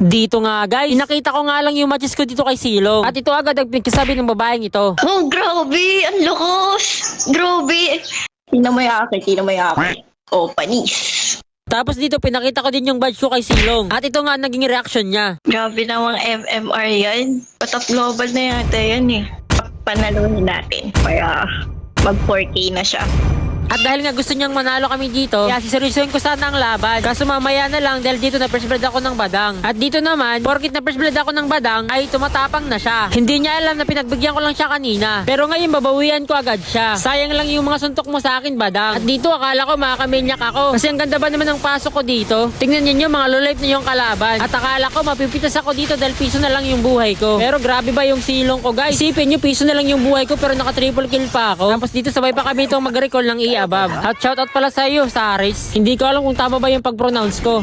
Dito nga guys, nakita ko nga lang yung matches ko dito kay Silong. At ito agad ang pinagkasabi ng babaeng ito. Oh, grabe! Ang lakas! Grabe! Tingnan mo yung akin, tingnan mo yung akin. Oh, panis. Tapos dito pinakita ko din yung badge ko kay Silong. At ito nga naging reaction niya. Grabe namang MMR yan. Patap global na yata yan eh. Panalunin natin para mag 4K na siya. At dahil nga gusto niyang manalo kami dito, kaya siseryosohin ko sana ang laban. Kaso mamaya na lang dahil dito na first blood ako ng badang. At dito naman, porkit na first blood ako ng badang, ay tumatapang na siya. Hindi niya alam na pinagbigyan ko lang siya kanina. Pero ngayon babawian ko agad siya. Sayang lang yung mga suntok mo sa akin, badang. At dito akala ko makakamaniac ako. Kasi ang ganda ba naman ng pasok ko dito? Tingnan niyo mga low life na yung kalaban. At akala ko mapipitas ako dito dahil piso na lang yung buhay ko. Pero grabe ba yung Silong ko guys? Isipin niyo piso na lang yung buhay ko pero naka triple kill pa ako. Tapos dito sabay pa kami itong mag-recall ng above. At shoutout pala sa iyo, Saris. Hindi ko alam kung tama ba yung pag-pronounce ko.